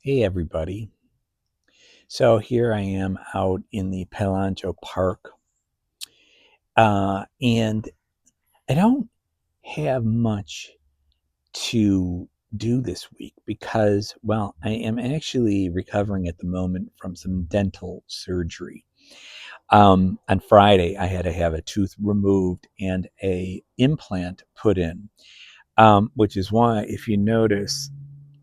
Hey everybody. So here I am out in the Palangeau Park, and I don't have much to do this week because, well, I am actually recovering at the moment from some dental surgery. On Friday, I had to have a tooth removed and a implant put in, which is why, if you notice,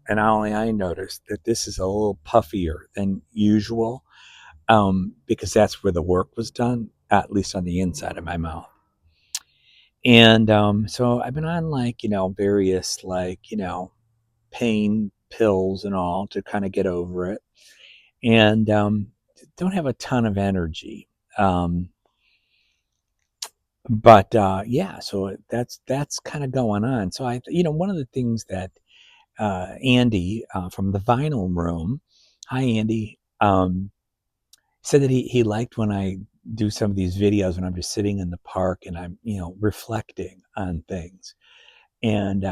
and only I noticed that this is a little puffier than usual because that's where the work was done, at least on the inside of my mouth. And so I've been on various pain pills and all to kind of get over it, and don't have a ton of energy. Um, but yeah, so that's kind of going on. So one of the things that Andy from the Vinyl Room, hi Andy, said that he liked when I do some of these videos when I'm just sitting in the park and I'm reflecting on things. And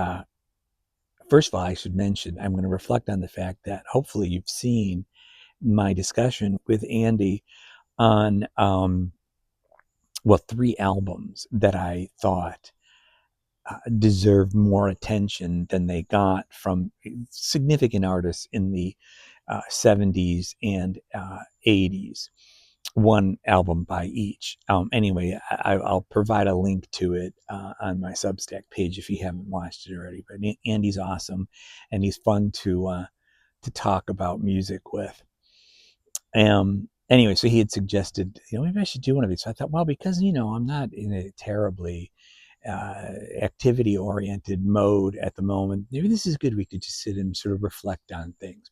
first of all, I should mention I'm going to reflect on the fact that hopefully you've seen my discussion with Andy on three albums that I thought deserved more attention than they got from significant artists in the 70s and 80s, one album by each. Anyway, I'll provide a link to it on my Substack page if you haven't watched it already. But Andy's awesome, and he's fun to talk about music with. Anyway, so he had suggested, maybe I should do one of these. So I thought, well, because I'm not in a terribly activity oriented mode at the moment, maybe this is a good week to just sit and sort of reflect on things.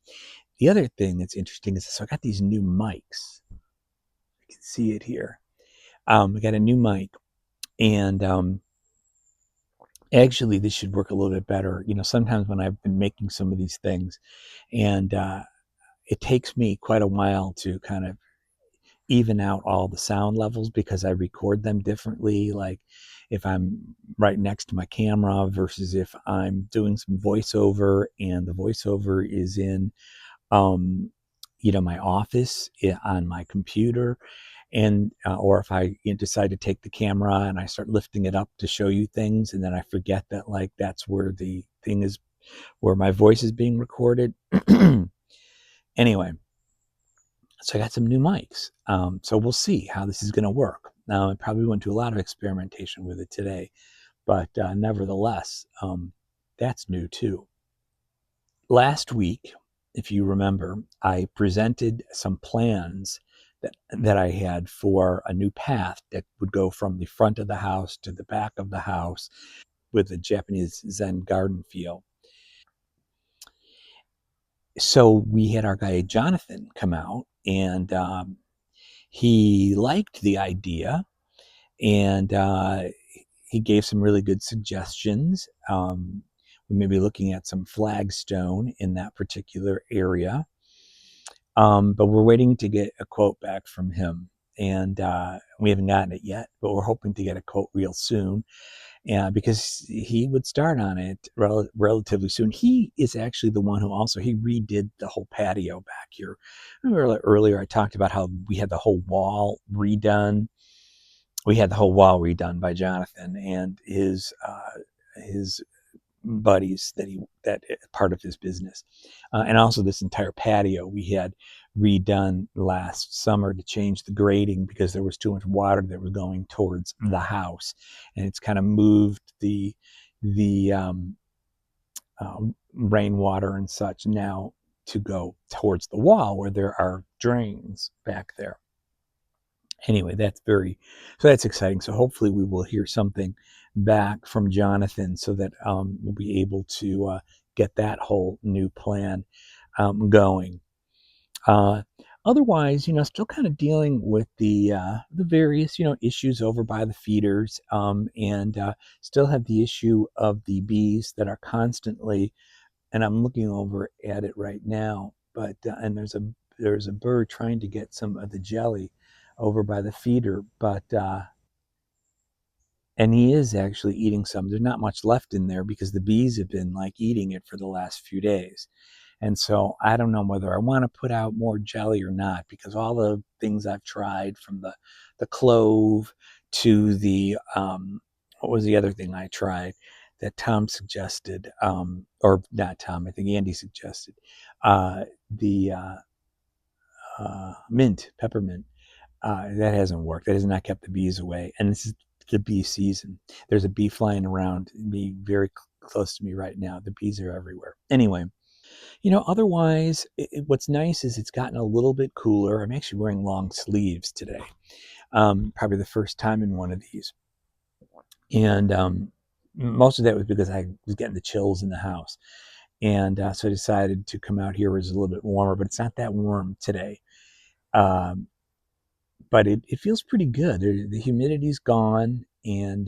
The other thing that's interesting is, so I got these new mics. You can see it here. I got a new mic, and actually, this should work a little bit better. Sometimes when I've been making some of these things, and it takes me quite a while to kind of even out all the sound levels because I record them differently. Like if I'm right next to my camera versus if I'm doing some voiceover and the voiceover is in, um, my office on my computer, and or if I decide to take the camera and I start lifting it up to show you things, and then I forget that that's where the thing is, where my voice is being recorded. Anyway, so I got some new mics. So we'll see how this is going to work. Now, I probably went to a lot of experimentation with it today, but nevertheless, that's new too. Last week, if you remember, I presented some plans that I had for a new path that would go from the front of the house to the back of the house with a Japanese Zen garden feel. So we had our guy Jonathan come out, and he liked the idea, and he gave some really good suggestions. We may be looking at some flagstone in that particular area, but we're waiting to get a quote back from him, and we haven't gotten it yet, but we're hoping to get a quote real soon. Because he would start on it relatively soon. He is actually the one who also he redid the whole patio back here. Remember earlier I talked about how we had the whole wall redone. We had the whole wall redone by Jonathan and his buddies that part of his business, and also this entire patio we had redone last summer to change the grading because there was too much water that was going towards the house, and it's kind of moved the rainwater and such now to go towards the wall where there are drains back there. Anyway, that's exciting. So hopefully we will hear something back from Jonathan so that we'll be able to get that whole new plan going. Uh, Otherwise, still kind of dealing with the various issues over by the feeders, and still have the issue of the bees that are constantly. And I'm looking over at it right now, but and there's a bird trying to get some of the jelly over by the feeder, but and he is actually eating some. There's not much left in there because the bees have been like eating it for the last few days, And so I don't know whether I want to put out more jelly or not, because all the things I've tried, from the clove to the what was the other thing I tried that Tom suggested, or not Tom, I think Andy suggested, the mint, peppermint. That hasn't worked. That has not kept the bees away. And this is the bee season. There's a bee flying around me very close to me right now. The bees are everywhere. Anyway, otherwise, what's nice is it's gotten a little bit cooler. I'm actually wearing long sleeves today. Probably the first time in one of these. And most of that was because I was getting the chills in the house. And so I decided to come out here where it's a little bit warmer, but it's not that warm today. Um, but it feels pretty good. The humidity's gone, and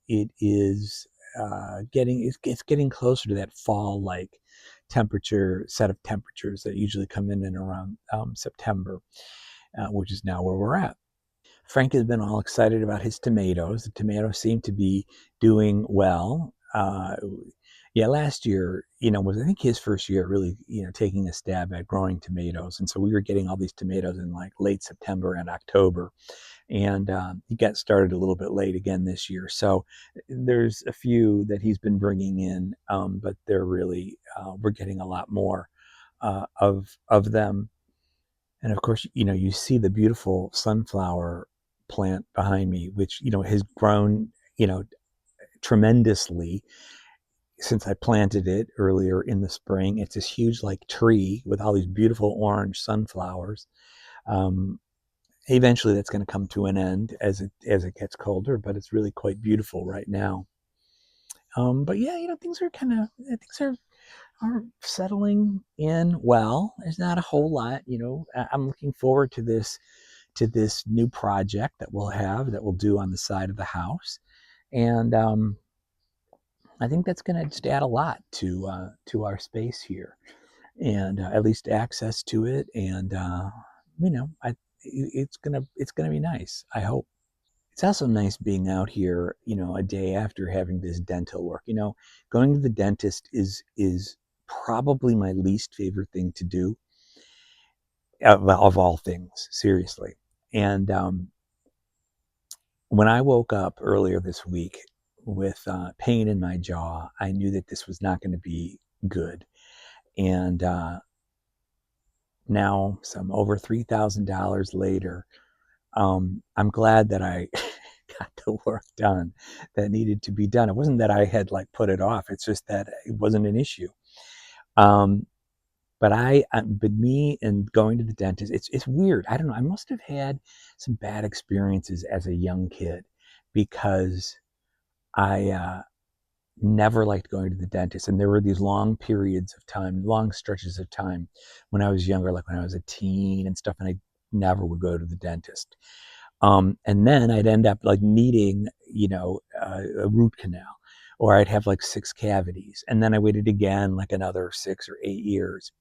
it is it's getting closer to that fall like temperature set of temperatures that usually come in and around September, which is now where we're at. Frank has been all excited about his tomatoes. The tomatoes seem to be doing well. Yeah, last year, was, I think, his first year really, taking a stab at growing tomatoes. And so we were getting all these tomatoes in like late September and October. And he got started a little bit late again this year. So there's a few that he's been bringing in, but they're really, we're getting a lot more of them. And of course, you see the beautiful sunflower plant behind me, which, has grown, tremendously since I planted it earlier in the spring. It's this huge like tree with all these beautiful orange sunflowers. Um, Eventually that's going to come to an end as it gets colder, but it's really quite beautiful right now. But yeah, things are settling in well. There's not a whole lot. I'm looking forward to this new project that we'll do on the side of the house. And I think that's going to just add a lot to our space here, and at least access to it. And I it's gonna be nice, I hope. It's also nice being out here, a day after having this dental work. Going to the dentist is probably my least favorite thing to do, of all things, seriously. And when I woke up earlier this week with pain in my jaw, I knew that this was not going to be good. And now, some over $3,000 later, I'm glad that I got the work done that needed to be done. It wasn't that I had like put it off. It's just that it wasn't an issue. Um, but me and going to the dentist, it's weird. I don't know. I must have had some bad experiences as a young kid, because I never liked going to the dentist. And there were these long periods of time, long stretches of time when I was younger, like when I was a teen and stuff, and I never would go to the dentist. And then I'd end up like needing, a root canal, or I'd have like 6 cavities. And then I waited again like another 6 or 8 years.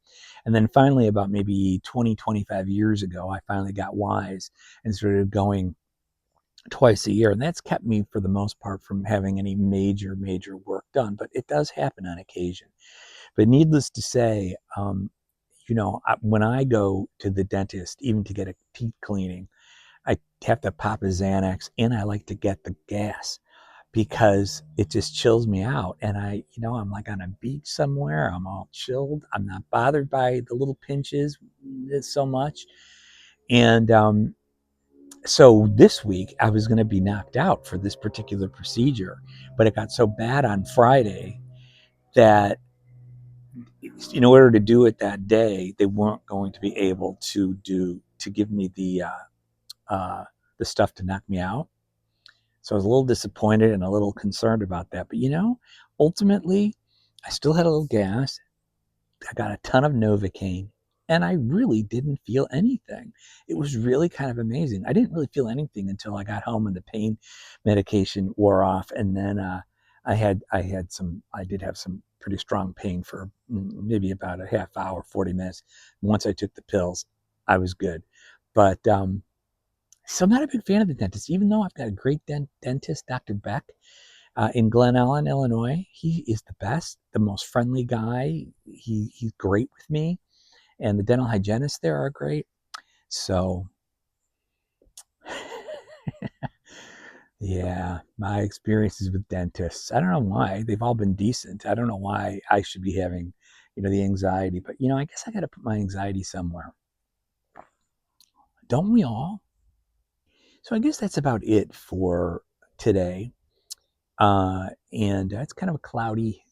And then finally, about maybe 20, 25 years ago, I finally got wise and started going twice a year. And that's kept me, for the most part, from having any major work done. But it does happen on occasion. But needless to say, when I go to the dentist, even to get a teeth cleaning, I have to pop a Xanax, and I like to get the gas, because it just chills me out. And I'm like on a beach somewhere. I'm all chilled. I'm not bothered by the little pinches so much. And so this week I was going to be knocked out for this particular procedure, but it got so bad on Friday that in order to do it that day, they weren't going to be able to give me the stuff to knock me out. So I was a little disappointed and a little concerned about that. But ultimately, I still had a little gas. I got a ton of Novocaine, and I really didn't feel anything. It was really kind of amazing. I didn't really feel anything until I got home and the pain medication wore off. And then I did have some pretty strong pain for maybe about a half hour, 40 minutes. Once I took the pills, I was good. But so I'm not a big fan of the dentist, even though I've got a great dentist, Dr. Beck. in Glen Ellen, Illinois. He is the best, the most friendly guy. He's great with me, and the dental hygienists there are great. So, yeah, my experiences with dentists. I don't know why they've all been decent. I don't know why I should be having, the anxiety, but I guess I got to put my anxiety somewhere. Don't we all? So I guess that's about it for today. And it's kind of a cloudy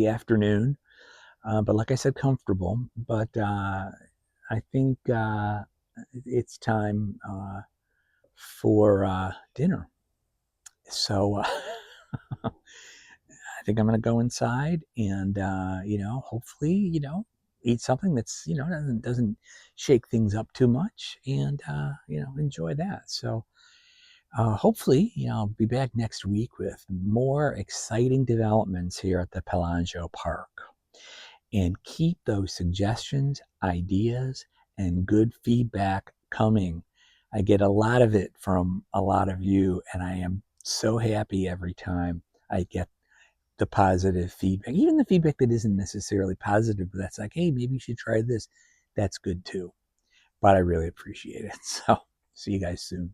afternoon. But like I said, comfortable. But I think it's time for dinner. So I think I'm going to go inside and, hopefully, eat something that's, doesn't shake things up too much and, enjoy that. So hopefully, I'll be back next week with more exciting developments here at the Palangeau Park. And keep those suggestions, ideas, and good feedback coming. I get a lot of it from a lot of you, and I am so happy every time I get the positive feedback, even the feedback that isn't necessarily positive, but that's like, hey, maybe you should try this. That's good too. But I really appreciate it. So, see you guys soon.